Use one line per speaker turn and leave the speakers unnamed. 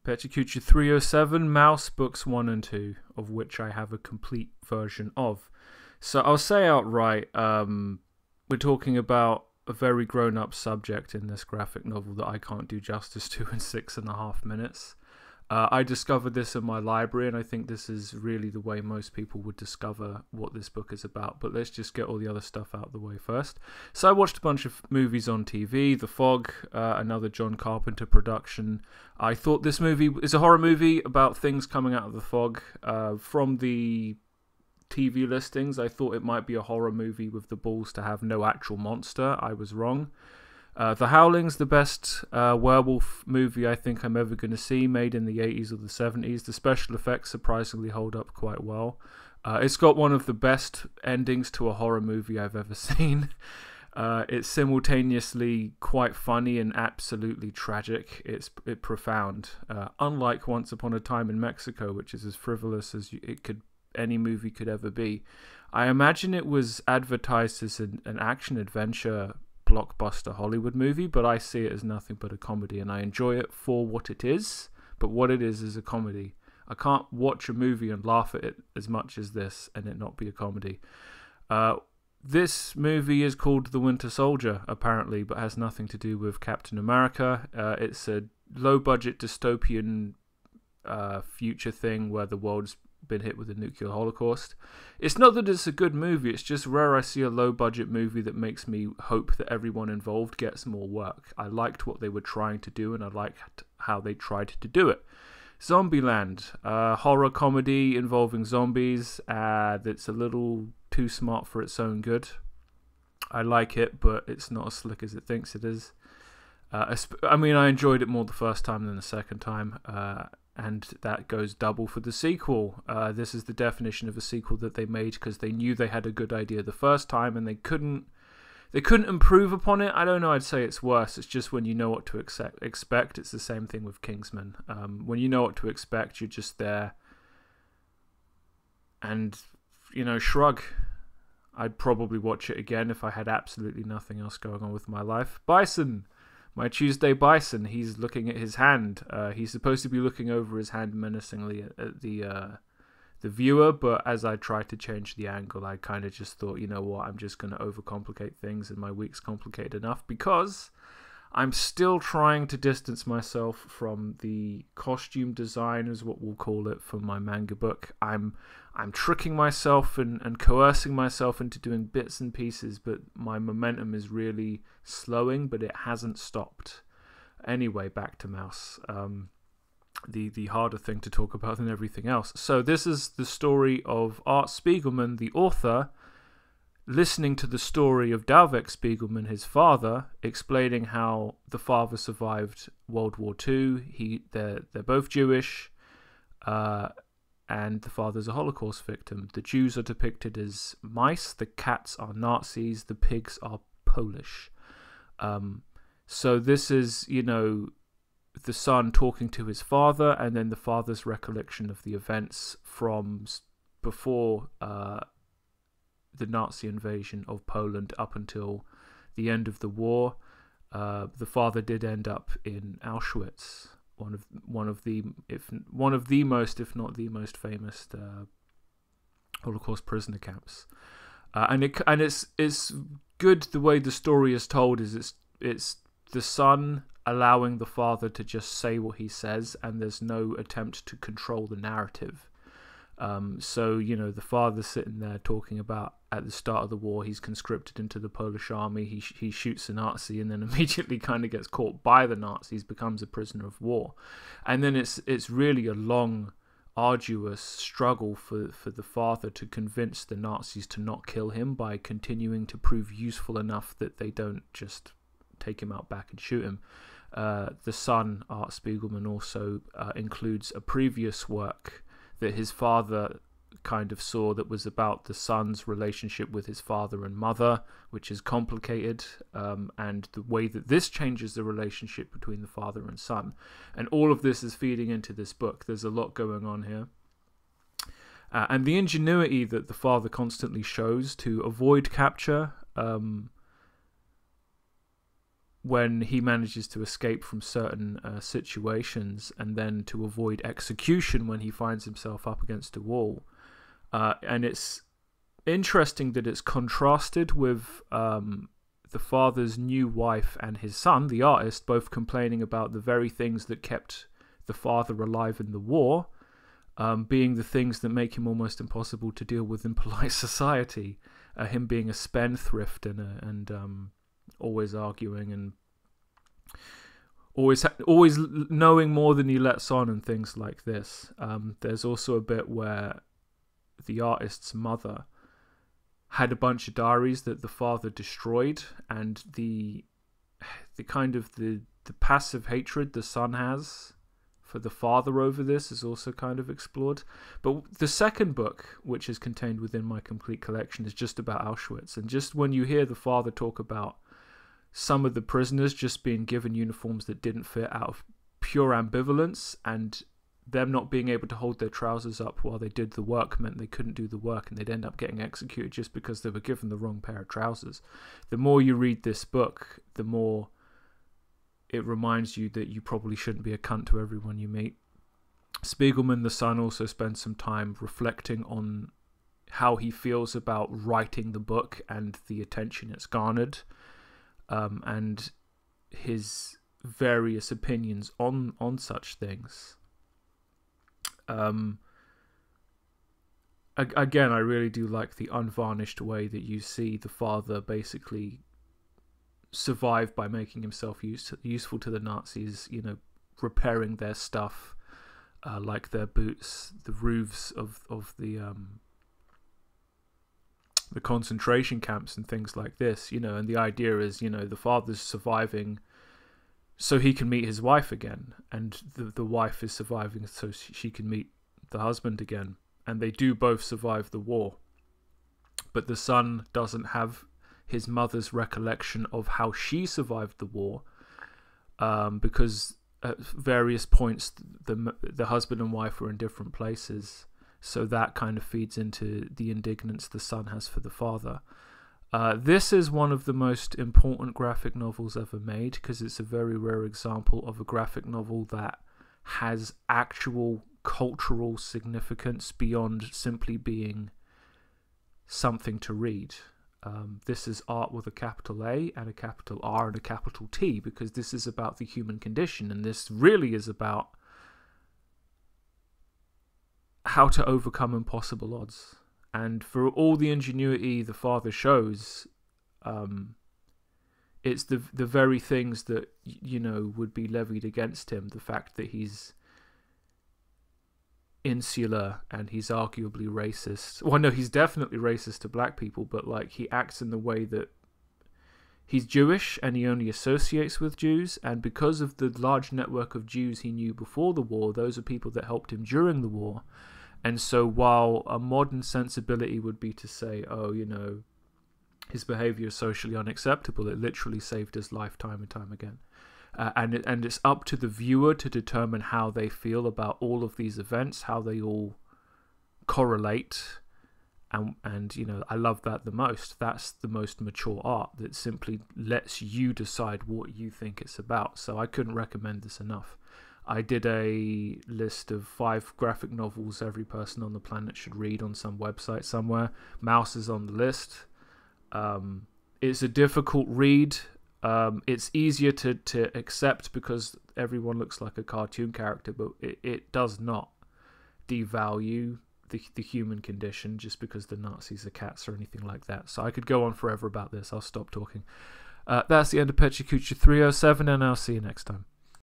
Pecha Kucha 307, Mouse Books 1 and 2, of which I have a complete version of. So I'll say outright, we're talking about a very grown-up subject in this graphic novel that I can't do justice to in 6.5 minutes. I discovered this in my library, and I think this is really the way most people would discover what this book is about. But let's just get all the other stuff out of the way first. So I watched a bunch of movies on TV. The Fog, another John Carpenter production. I thought this movie is a horror movie about things coming out of the fog. From the TV listings, I thought it might be a horror movie with the balls to have no actual monster. I was wrong. The Howling's the best werewolf movie I think I'm ever going to see, made in the 80s or the 70s. The special effects surprisingly hold up quite well. It's got one of the best endings to a horror movie I've ever seen. It's simultaneously quite funny and absolutely tragic. It's profound. Unlike Once Upon a Time in Mexico, which is as frivolous as any movie could ever be. I imagine it was advertised as an action-adventure blockbuster Hollywood movie, but I see it as nothing but a comedy, and I enjoy it for what it is. But what it is a comedy. I can't watch a movie and laugh at it as much as this and it not be a comedy. This movie is called The Winter Soldier, apparently, but has nothing to do with Captain America. It's a low-budget dystopian future thing where the world's been hit with a nuclear holocaust. It's not that it's a good movie, it's just rare I see a low budget movie that makes me hope that everyone involved gets more work. I liked what they were trying to do, and I liked how they tried to do it. Zombieland, horror comedy involving zombies that's a little too smart for its own good. I like it, but it's not as slick as it thinks it is. I mean, I enjoyed it more the first time than the second time, and that goes double for the sequel. This is the definition of a sequel that they made because they knew they had a good idea the first time and they couldn't improve upon it. I don't know, I'd say it's worse. It's just when you know what to expect. It's the same thing with Kingsman. When you know what to expect, you're just there and, shrug. I'd probably watch it again if I had absolutely nothing else going on with my life. Bison! My Tuesday Bison, he's looking at his hand. He's supposed to be looking over his hand menacingly at the viewer, but as I tried to change the angle, I kind of just thought, you know what, I'm just going to overcomplicate things, and my week's complicated enough because I'm still trying to distance myself from the costume design, is what we'll call it, for my manga book. I'm tricking myself and coercing myself into doing bits and pieces, but my momentum is really slowing, but it hasn't stopped. Anyway, back to Mouse. The harder thing to talk about than everything else. So this is the story of Art Spiegelman, the author, listening to the story of Dalvik Spiegelman, his father, explaining how the father survived World War II. They're both Jewish, and the father's a Holocaust victim. The Jews are depicted as mice, the cats are Nazis, the pigs are Polish. So this is, the son talking to his father, and then the father's recollection of the events from before the Nazi invasion of Poland up until the end of the war. The father did end up in Auschwitz, one of the most, if not the most famous Holocaust prisoner camps. And it's good the way the story is told. Is it's the son allowing the father to just say what he says, and there's no attempt to control the narrative. So, the father's sitting there talking about at the start of the war, he's conscripted into the Polish army, he shoots a Nazi and then immediately kind of gets caught by the Nazis, becomes a prisoner of war. And then it's really a long, arduous struggle for the father to convince the Nazis to not kill him by continuing to prove useful enough that they don't just take him out back and shoot him. The son, Art Spiegelman, also includes a previous work that his father kind of saw that was about the son's relationship with his father and mother, which is complicated, and the way that this changes the relationship between the father and son. And all of this is feeding into this book. There's a lot going on here. And the ingenuity that the father constantly shows to avoid capture when he manages to escape from certain situations and then to avoid execution when he finds himself up against a wall. And it's interesting that it's contrasted with the father's new wife and his son, the artist, both complaining about the very things that kept the father alive in the war, being the things that make him almost impossible to deal with in polite society. Him being a spendthrift and always arguing and always knowing more than he lets on and things like this. There's also a bit where the artist's mother had a bunch of diaries that the father destroyed, and the kind of the passive hatred the son has for the father over this is also kind of explored. But the second book, which is contained within my complete collection, is just about Auschwitz. And just when you hear the father talk about some of the prisoners just being given uniforms that didn't fit out of pure ambivalence, and them not being able to hold their trousers up while they did the work meant they couldn't do the work, and they'd end up getting executed just because they were given the wrong pair of trousers. The more you read this book, the more it reminds you that you probably shouldn't be a cunt to everyone you meet. Spiegelman, the son, also spends some time reflecting on how he feels about writing the book and the attention it's garnered, and his various opinions on such things. Again, I really do like the unvarnished way that you see the father basically survive by making himself useful to the Nazis, repairing their stuff, like their boots, the roofs of the concentration camps and things like this, and the idea is, the father's surviving so he can meet his wife again, and the wife is surviving so she can meet the husband again, and they do both survive the war. But the son doesn't have his mother's recollection of how she survived the war, because at various points the husband and wife were in different places, so that kind of feeds into the indignance the son has for the father. This is one of the most important graphic novels ever made, because it's a very rare example of a graphic novel that has actual cultural significance beyond simply being something to read. This is art with a capital A and a capital R and a capital T, because this is about the human condition, and this really is about how to overcome impossible odds. And for all the ingenuity the father shows, it's the very things that would be levied against him. The fact that he's insular and he's arguably racist. Well, no, he's definitely racist to black people, but he acts in the way that he's Jewish and he only associates with Jews, and because of the large network of Jews he knew before the war, those are people that helped him during the war. And so while a modern sensibility would be to say, his behavior is socially unacceptable, it literally saved his life time and time again. And it's up to the viewer to determine how they feel about all of these events, how they all correlate. And I love that the most. That's the most mature art, that simply lets you decide what you think it's about. So I couldn't recommend this enough. I did a list of 5 graphic novels every person on the planet should read on some website somewhere. Mouse is on the list. It's a difficult read. It's easier to accept because everyone looks like a cartoon character, but it does not devalue the human condition just because the Nazis are cats or anything like that. So I could go on forever about this. I'll stop talking. That's the end of Pecha Kucha 307, and I'll see you next time.